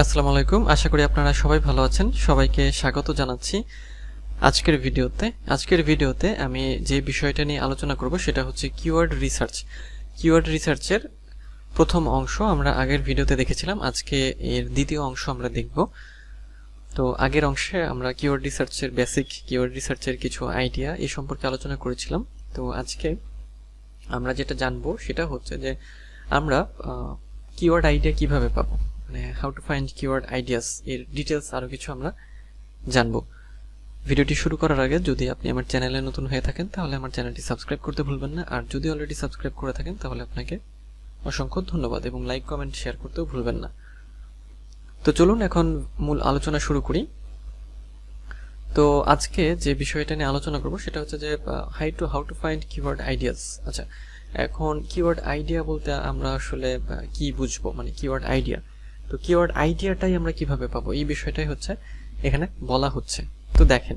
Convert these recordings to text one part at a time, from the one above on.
আসসালামু আলাইকুম। আশা করি আপনারা সবাই ভালো আছেন। সবাইকে স্বাগত জানাচ্ছি আজকের ভিডিওতে আমি যে বিষয়টা নিয়ে আলোচনা করব সেটা হচ্ছে কিওয়ার্ড রিসার্চ। কিওয়ার্ড রিসার্চের প্রথম অংশ আমরা আগের ভিডিওতে দেখেছিলাম। আজকে এর দ্বিতীয় অংশ আমরা দেখব। তো আগের অংশে আমরা কিওয়ার্ড রিসার্চের বেসিক, কিওয়ার্ড রিসার্চের কিছু আইডিয়া এই সম্পর্কে আলোচনা করেছিলাম। তো আজকে আমরা যেটা জানবো সেটা হচ্ছে যে আমরা কিওয়ার্ড আইডিয়া কিভাবে পাবো, মানে how to find keyword ideas এর ডিটেলস আরও কিছু আমরা জানবো। ভিডিওটি শুরু করার আগে যদি আপনি আমার চ্যানেলে নতুন হয়ে থাকেন তাহলে আমার চ্যানেলটি সাবস্ক্রাইব করতে ভুলবেন না, আর যদি অলরেডি সাবস্ক্রাইব করে থাকেন তাহলে আপনাকে অসংখ্য ধন্যবাদ এবং লাইক কমেন্ট শেয়ার করতেও ভুলবেন না। তো চলুন এখন মূল আলোচনা শুরু করি। তো আজকে যে বিষয়টা নিয়ে আলোচনা করব সেটা হচ্ছে যে how to find keyword ideas. আচ্ছা, এখন কিওয়ার্ড আইডিয়া বলতে আমরা আসলে কি বুঝবো, মানে কিওয়ার্ড আইডিয়া। তো কিওয়ার্ড আইডিয়াটাই আমরা কিভাবে পাবো এই বিষয়টাই হচ্ছে এখানে বলা হচ্ছে। তো দেখেন,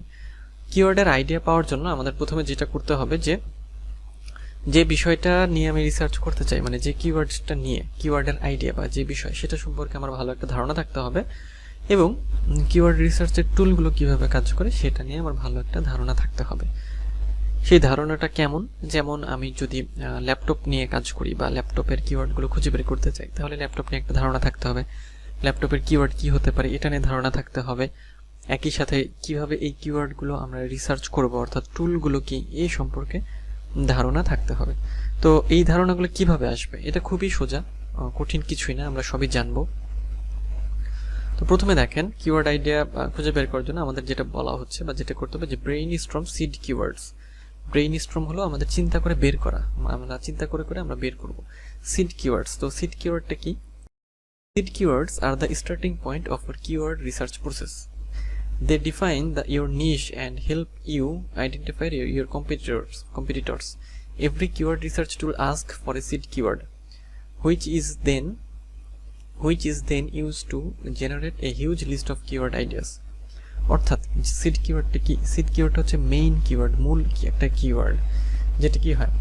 কিওয়ার্ডের আইডিয়া পাওয়ার জন্য আমাদের প্রথমে যেটা করতে হবে যে বিষয়টা নিয়ে আমি রিসার্চ করতে চাই, মানে যে কিওয়ার্ডটা নিয়ে কিওয়ার্ডের আইডিয়া বা যে বিষয় সেটা সম্পর্কে আমার ভালো একটা ধারণা থাকতে হবে, এবং কিওয়ার্ড রিসার্চের টুলগুলো কিভাবে কাজ করে সেটা নিয়ে আমার ভালো একটা ধারণা থাকতে হবে। সেই ধারণাটা কেমন, যেমন আমি যদি ল্যাপটপ নিয়ে কাজ করি বা ল্যাপটপের কিওয়ার্ডগুলো খুঁজে বের করতে চাই তাহলে ল্যাপটপ নিয়ে একটা ধারণা থাকতে হবে, ল্যাপটপের কিওয়ার্ড কি হতে পারে এটা নিয়ে ধারণা থাকতে হবে। একই সাথে কিভাবে এই কিওয়ার্ডগুলো আমরা রিসার্চ করব, অর্থাৎ টুলগুলো কি এই সম্পর্কে ধারণা থাকতে হবে। তো এই ধারণাগুলো কিভাবে আসবে, এটা খুবই সোজা, কঠিন কিছুই না, আমরা সবই জানবো। তো প্রথমে দেখেন, কিওয়ার্ড আইডিয়া খুঁজে বের করার জন্য আমাদের যেটা বলা হচ্ছে বা যেটা করতে হবে যে brainstorm seed keywords. Brainstorm হলো আমাদের চিন্তা করে বের করা, আমরা চিন্তা করে আমরা বের করব সিড কিওয়ার্ডস। তো সিড কিওয়ার্ডটা কি? Seed keywords are the starting point of our keyword research process. They define your niche and help you identify your competitors. Every keyword research tool asks for a seed keyword, which is then used to generate a huge list of keyword ideas. অর্থাৎ seed কিওয়ার্ডটা কি? Seed keyword হচ্ছে main keyword, মূল একটা keyword, যেটা কি হয়,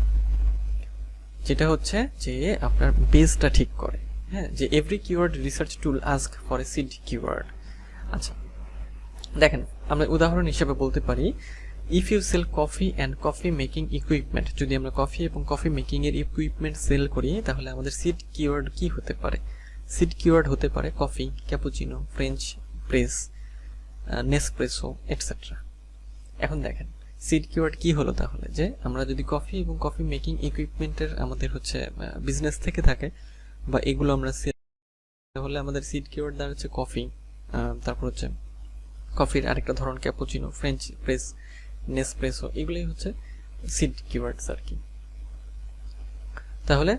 যেটা হচ্ছে যে আপনার বেসটা ঠিক করে। হ্যাঁ, যে every keyword research tool ask for a seed keyword. আচ্ছা দেখেন, আমরা উদাহরণ হিসেবে বলতে পারি, if you sell coffee and coffee making equipment. যদি আমরা কফি এবং কফি মেকিং এর ইকুইপমেন্ট সেল করি তাহলে আমাদের সিড কিওয়ার্ড কি হতে পারে? সিড কিওয়ার্ড হতে পারে coffee, cappuccino, French press, Nespresso etcetera. এখন দেখেন সিড কিওয়ার্ড কি হলো, তাহলে যে আমরা যদি কফি এবং কফি মেকিং ইকুইপমেন্টের আমাদের হচ্ছে বিজনেস থেকে থাকে বা এগুলো আমরা সেল, তাহলে আমাদের সিড কিওয়ার্ড দ্বারা হচ্ছে কফি, তারপর হচ্ছে কফির আরেকটা ধরন ক্যাপুচিনো, ফ্রেঞ্চ প্রেস, নেসপ্রেসো, এগুলোই হচ্ছে সিড কিওয়ার্ডস আর কি। তাহলে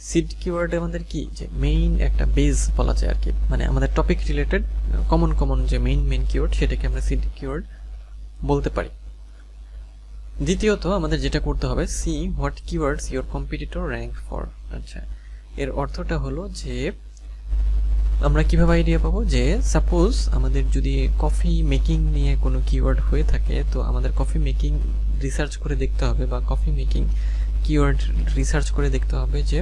সিড কিওয়ার্ড আমাদের কি, যে মেইন একটা বেস বলা যায় আর কি, মানে আমাদের টপিক রিলেটেড কমন যে মেইন কিওয়ার্ড সেটাকে আমরা সিড কিওয়ার্ড বলতে পারি। দ্বিতীয়ত আমাদের যেটা করতে হবে, see what keywords your competitor rank for. আচ্ছা, এর অর্থটা হলো যে আমরা কিভাবে আইডিয়া পাবো, যে সাপোজ আমাদের যদি কফি মেকিং নিয়ে কোনো কিওয়ার্ড হয়ে থাকে তো আমাদের কফি মেকিং রিসার্চ করে দেখতে হবে বা কফি মেকিং কিওয়ার্ড রিসার্চ করে দেখতে হবে যে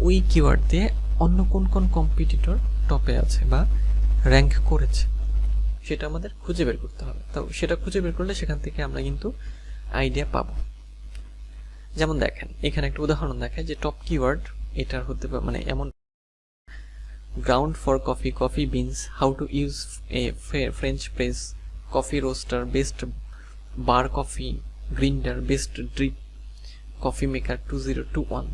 ওই কিওয়ার্ড দিয়ে অন্য কোন কম্পিটিটর টপে আছে বা র্যাঙ্ক করেছে, সেটা আমাদের খুঁজে বের করতে হবে। তো সেটা খুঁজে বের করলে সেখান থেকে আমরা কিন্তু আইডিয়া পাবো। যেমন দেখেন এখানে একটা উদাহরণ দেখায় যে টপ কিওয়ার্ড এটার হতে পারে, মানে এমন ground for coffee, coffee beans, how to use a French press, coffee roaster, best burr coffee grinder, best drip coffee maker 2021।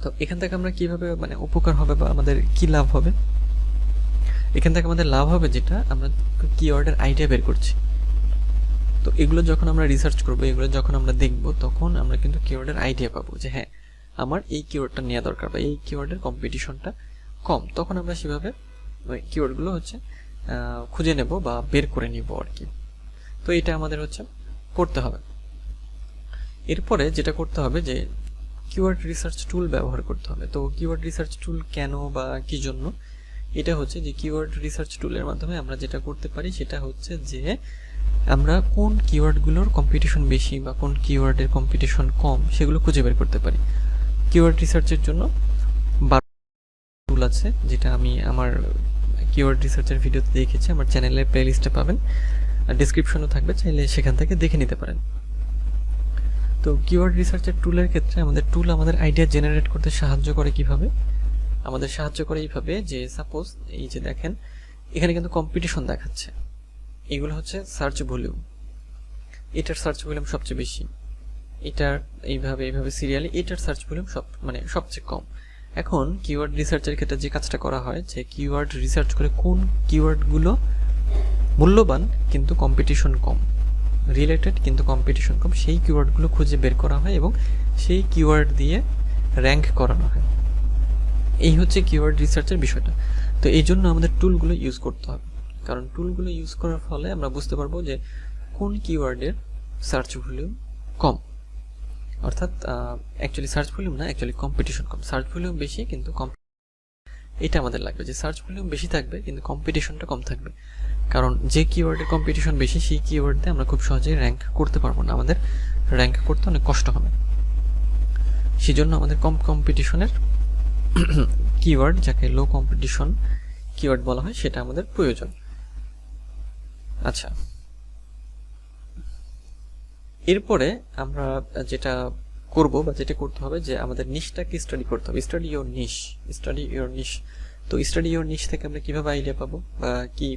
তো এখান থেকে আমরা কিভাবে মানে উপকার হবে বা আমাদের কি লাভ হবে, এখান থেকে আমাদের লাভ হবে যেটা আমরা কিওয়ার্ডের আইডিয়া বের করছি। তো এগুলো যখন আমরা রিসার্চ করবো, এগুলো যখন আমরা দেখবো, তখন আমরা কিন্তু কিওয়ার্ডের আইডিয়া পাবো যে হ্যাঁ আমার এই কিওয়ার্ডটা নেওয়া দরকার বা এই কিওয়ার্ডের কম্পিটিশনটা কম, তখন আমরা সেভাবে ওই কিওয়ার্ডগুলো হচ্ছে খুঁজে নেব বা বের করে নিব আর কি। তো এটা আমাদের হচ্ছে করতে হবে। এরপরে যেটা করতে হবে যে কিওয়ার্ড রিসার্চ টুল ব্যবহার করতে হবে। তো কিওয়ার্ড রিসার্চ টুল কেন বা কি জন্য, এটা হচ্ছে যে কিওয়ার্ড রিসার্চ টুলের মাধ্যমে আমরা যেটা করতে পারি সেটা হচ্ছে যে আমরা কোন কিওয়ার্ডগুলোর কম্পিটিশন বেশি বা কোন কিওয়ার্ডের কম্পিটিশন কম সেগুলো খুঁজে বের করতে পারি। কিওয়ার্ড রিসার্চের জন্য টুল আছে, যেটা আমি আমার কিওয়ার্ড রিসার্চের ভিডিওতে দেখেছি, আমার চ্যানেলের প্লেলিস্টে পাবেন, আর ডেসক্রিপশনও থাকবে, চাইলে সেখান থেকে দেখে নিতে পারেন। তো কিওয়ার্ড রিসার্চের টুলের ক্ষেত্রে আমাদের টুল আমাদের আইডিয়া জেনারেট করতে সাহায্য করে কিভাবে? আমাদের সাহায্য করে এইভাবে যে সাপোজ এই যে দেখেন এখানে কিন্তু কম্পিটিশন দেখাচ্ছে, এগুলো হচ্ছে সার্চ ভলিউম, এটার সার্চ ভলিউম সবচেয়ে বেশি, এটার এইভাবে সিরিয়ালি এটার সার্চ ভলিউম সবচেয়ে কম। এখন কিওয়ার্ড রিসার্চের ক্ষেত্রে যে কাজটা করা হয় যে কিওয়ার্ড রিসার্চ করে কোন কিওয়ার্ডগুলো মূল্যবান কিন্তু কম্পিটিশন কম, রিলেটেড কিন্তু কম্পিটিশন কম, সেই কিওয়ার্ডগুলো খুঁজে বের করা হয় এবং সেই কিওয়ার্ড দিয়ে র্যাঙ্ক করানো হয়। এই হচ্ছে কিওয়ার্ড রিসার্চের বিষয়টা। তো এই জন্য আমাদের টুলগুলো ইউজ করতে হবে, কারণ টুলগুলো ইউজ করার ফলে আমরা বুঝতে পারবো যে কোন কিওয়ার্ডের সার্চ ভলিউম কম, অর্থাৎ অ্যাকচুয়ালি সার্চ ভলিউম না, অ্যাকচুয়ালি কম্পিটিশন কম, সার্চ ভলিউম বেশি কিন্তু এটা আমাদের লাগবে যে সার্চ ভলিউম বেশি থাকবে কিন্তু কম্পিটিশনটা কম থাকবে। কারণ যে কিওয়ার্ডের কম্পিটিশন বেশি সেই কিওয়ার্ড দিয়ে আমরা খুব সহজেই র্যাঙ্ক করতে পারবো না, আমাদের র্যাঙ্ক করতে অনেক কষ্ট হবে। সেই জন্য আমাদের কম কম্পিটিশনের কিওয়ার্ড, যাকে লো কম্পিটিশন কিওয়ার্ড বলা হয়, সেটা আমাদের প্রয়োজন। আচ্ছা, এরপরে আমরা যেটা করব বা যেটা করতে হবে যে আমাদের নিশটাকে স্টাডি করতে হবে। স্টাডি ইওর নিশ। তো স্টাডি ইওর নিশ থেকে আমরা কিভাবে আইডিয়া পাবো বা কি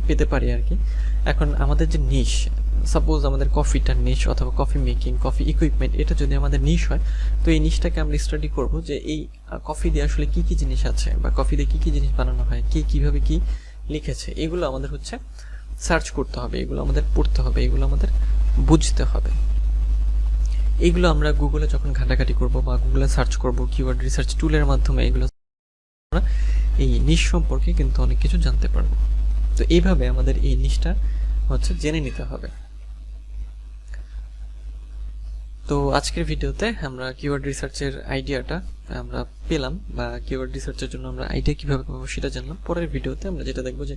পেতে পারি আর কি। এখন আমাদের যে নিশ, সাপোজ আমাদের কফিটার নিশ অথবা কফি মেকিং, কফি ইকুইপমেন্ট, এটা যদি আমাদের নিশ হয়, তো এই নিশটাকে আমরা স্টাডি করব যে এই কফি দিয়ে আসলে কি কি জিনিস আছে বা কফি দিয়ে কি কি জিনিস বানানো হয়, কে কিভাবে কি লিখেছে, এগুলো আমাদের হচ্ছে সার্চ করতে হবে, এগুলো আমাদের পড়তে হবে, এগুলো আমাদের বুঝতে হবে। এইগুলো আমরা গুগলে যখন ঘাটাঘাটি করব বা গুগলে সার্চ করব কিওয়ার্ড রিসার্চ টুলের মাধ্যমে, এগুলো আমরা এই নিশ সম্পর্কে কিন্তু অনেক কিছু জানতে পারবো। তো এইভাবে আমাদের এই নিশটা হচ্ছে জেনে নিতে হবে। তো আজকের ভিডিওতে আমরা কিওয়ার্ড রিসার্চের আইডিয়াটা আমরা পেলাম, বা কিওয়ার্ড রিসার্চের জন্য আমরা আইডিয়া কিভাবে পাবো সেটা জানলাম। পরের ভিডিওতে আমরা যেটা দেখবো যে